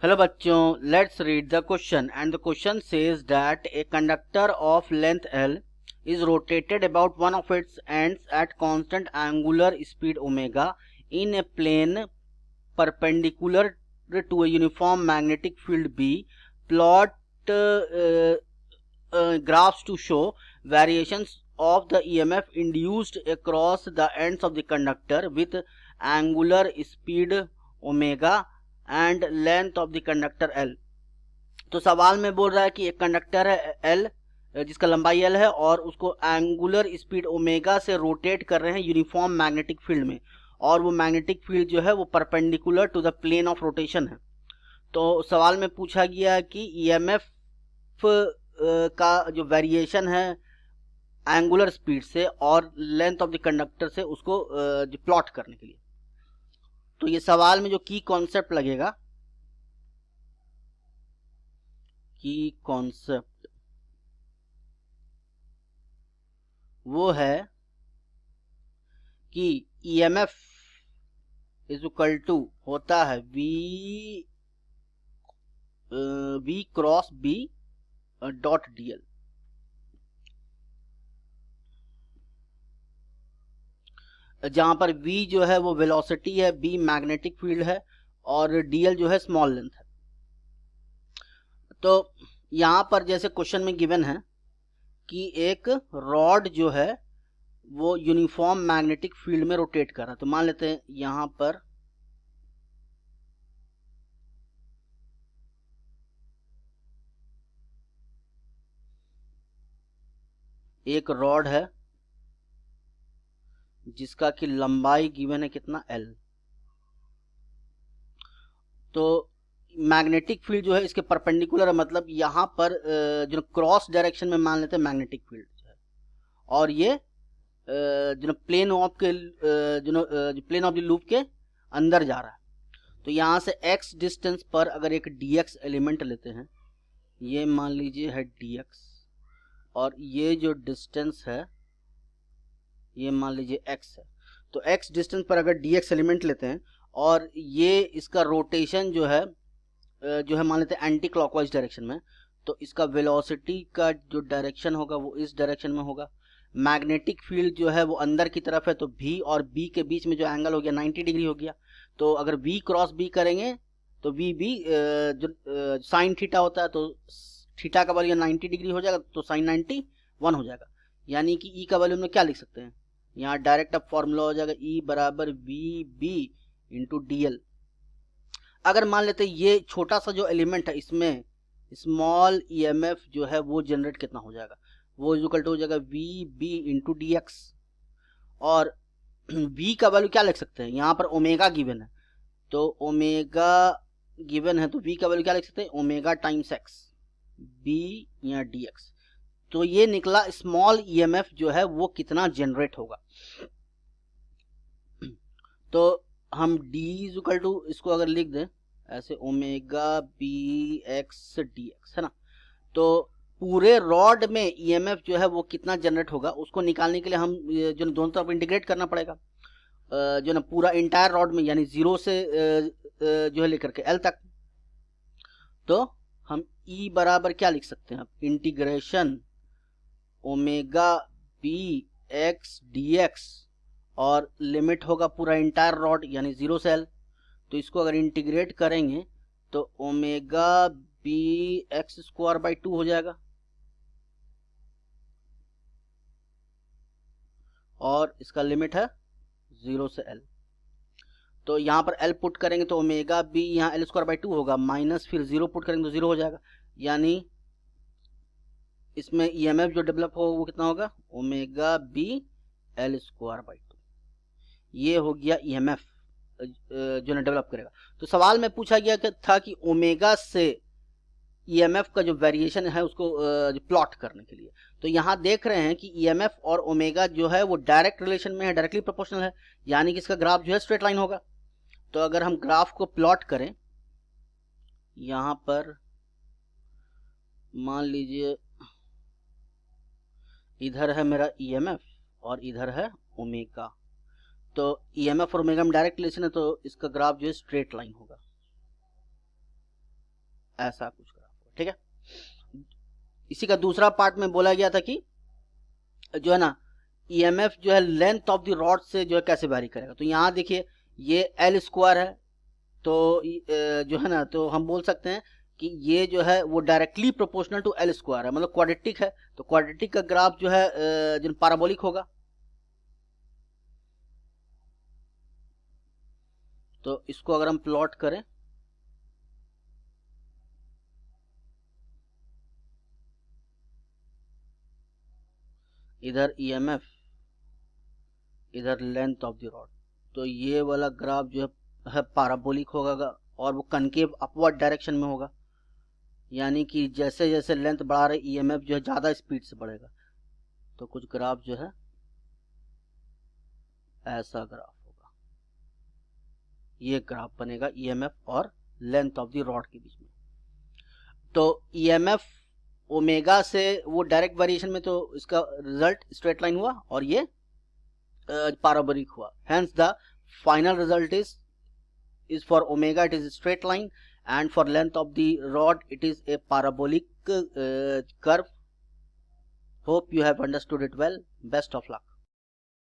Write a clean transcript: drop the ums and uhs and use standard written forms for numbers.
Hello बच्चों, let's read the question and the question says that a conductor of length L is rotated about one of its ends at constant angular speed omega in a plane perpendicular to a uniform magnetic field B. Plot graphs to show variations of the EMF induced across the ends of the conductor with angular speed omega and length of the conductor L। तो सवाल में बोल रहा है कि एक conductor है L जिसका लंबाई L है और उसको एंगुलर स्पीड ओमेगा से रोटेट कर रहे हैं यूनिफॉर्म मैग्नेटिक फील्ड में, और वो मैग्नेटिक फील्ड जो है वो perpendicular to the plane of rotation है। तो सवाल में पूछा गया कि EMF का जो वेरिएशन है एंगुलर स्पीड से और लेंथ ऑफ द कंडक्टर से उसको प्लॉट करने के लिए। तो ये सवाल में जो की कॉन्सेप्ट लगेगा, की कॉन्सेप्ट वो है कि EMF इज इक्वल टू होता है V cross B dot DL। जहां पर V जो है वो वेलोसिटी है, B मैग्नेटिक फील्ड है और DL जो है स्मॉल लेंथ है। तो यहां पर जैसे क्वेश्चन में गिवन है कि एक रॉड जो है वो यूनिफॉर्म मैग्नेटिक फील्ड में रोटेट कर रहा है। तो मान लेते हैं यहां पर एक रॉड है जिसका कि लंबाई गिवन है कितना L। तो मैग्नेटिक फील्ड जो है इसके परपेंडिकुलर है, मतलब यहां पर जो क्रॉस डायरेक्शन में मान लेते हैं मैग्नेटिक फील्ड है, और ये जो प्लेन ऑफ के जो प्लेन ऑफ द लूप के अंदर जा रहा है। तो यहां से x डिस्टेंस पर अगर एक dx एलिमेंट लेते हैं, ये मान लीजिए है dx, और ये जो डिस्टेंस है ये मान लीजिए x है। तो x डिस्टेंस पर अगर dx एलिमेंट लेते हैं और ये इसका रोटेशन जो है मान लेते हैं एंटी क्लॉकवाइज डायरेक्शन में, तो इसका वेलोसिटी का जो डायरेक्शन होगा वो इस डायरेक्शन में होगा। मैग्नेटिक फील्ड जो है वो अंदर की तरफ है, तो V और B के बीच में जो एंगल हो गया 90 डिग्री हो गया। तो अगर V क्रॉस B करेंगे तो V भी जो साइन थीटा होता है, तो थीटा का वैल्यू 90 डिग्री हो जाएगा, तो साइन 91 हो जाएगा। यानी कि E का वैल्यू हम लोग क्या लिख सकते हैं, यहाँ डायरेक्ट अब फॉर्मूला हो जाएगा E बराबर VB इंटू DL। अगर मान लेते हैं ये छोटा सा जो एलिमेंट है इसमें स्मॉल EMF जो है वो जनरेट कितना हो जाएगा, वो इक्वल टू हो जाएगा VB इंटू DX। और V का वैल्यू क्या लिख सकते हैं, यहाँ पर ओमेगा गिवन है, तो ओमेगा गिवन है तो V का वैल्यू क्या लिख सकते हैं, ओमेगा टाइम्स x B या DX। तो ये निकला स्मॉल EMF जो है वो कितना जनरेट होगा। तो हम D इक्वल टू इसको अगर लिख दें ऐसे ओमेगा BX DX है ना, तो पूरे रॉड में EMF जो है वो कितना जनरेट होगा उसको निकालने के लिए हम जो दोनों तरफ इंटीग्रेट करना पड़ेगा, जो ना पूरा इंटायर रॉड में, यानी 0 से जो है लेकर के L तक। तो हम E बराबर क्या लिख सकते हैं, इंटीग्रेशन ओमेगा BX DX और लिमिट होगा पूरा इंटायर रॉड यानी 0 से L। तो इसको अगर इंटीग्रेट करेंगे तो ओमेगा BX स्क्वायर बाई 2 हो जाएगा, और इसका लिमिट है 0 से L। तो यहाँ पर L पुट करेंगे तो ओमेगा B यहाँ L स्क्वायर बाई 2 होगा, माइनस फिर 0 पुट करेंगे तो 0 हो जाएगा, यानी इसमें EMF जो डेवलप होगा वो कितना होगा, omega B L square by 2। ये हो गया EMF जो ना डेवलप करेगा। तो सवाल में पूछा गया था कि ओमेगा से EMF का जो वेरिएशन है उसको प्लॉट करने के लिए। तो यहाँ देख रहे हैं कि EMF और ओमेगा जो है वो डायरेक्ट रिलेशन में है, डायरेक्टली प्रोपोर्शनल है, यानी कि इसका ग्राफ जो है स्ट्रेट लाइन होगा। तो अगर हम ग्राफ को प्लॉट करें, यहाँ पर मान लीजिए इधर है मेरा EMF और इधर है ओमेगा, तो EMF और ओमेगा में डायरेक्ट रिलेशन है, तो इसका ग्राफ जो है स्ट्रेट लाइन होगा। ऐसा कुछ ग्राफ होगा, ठीक है। इसी का दूसरा पार्ट में बोला गया था कि जो है ना ईएमएफ जो है लेंथ ऑफ द रॉड से जो है कैसे वैरी करेगा। तो यहाँ देखिए ये एल स्क्वायर है, तो जो है ना तो हम बोल सकते हैं कि ये जो है वो directly proportional to L square है, मतलब क्वाड्रेटिक है। तो क्वाड्रेटिक का ग्राफ जो है जो पैराबोलिक होगा। तो इसको अगर हम प्लॉट करें, इधर ईएमएफ, इधर लेंथ ऑफ द रॉड, तो ये वाला ग्राफ जो है पैराबोलिक होगा और वो कनकेव अपवर्ड डायरेक्शन में होगा, यानी कि जैसे जैसे लेंथ बढ़ा रहे ईएमएफ जो है ज़्यादा स्पीड से बढ़ेगा। तो कुछ ग्राफ जो है ऐसा ग्राफ होगा, ये ग्राफ बनेगा ईएमएफ और लेंथ ऑफ द रॉड के बीच में। तो ईएमएफ ओमेगा से वो डायरेक्ट वेरिएशन में, तो इसका रिजल्ट स्ट्रेट लाइन हुआ और ये पैराबोलिक हुआ। Hence the final result is for omega it is a straight line, and for length of the rod it is a parabolic curve. Hope you have understood it well. Best of luck.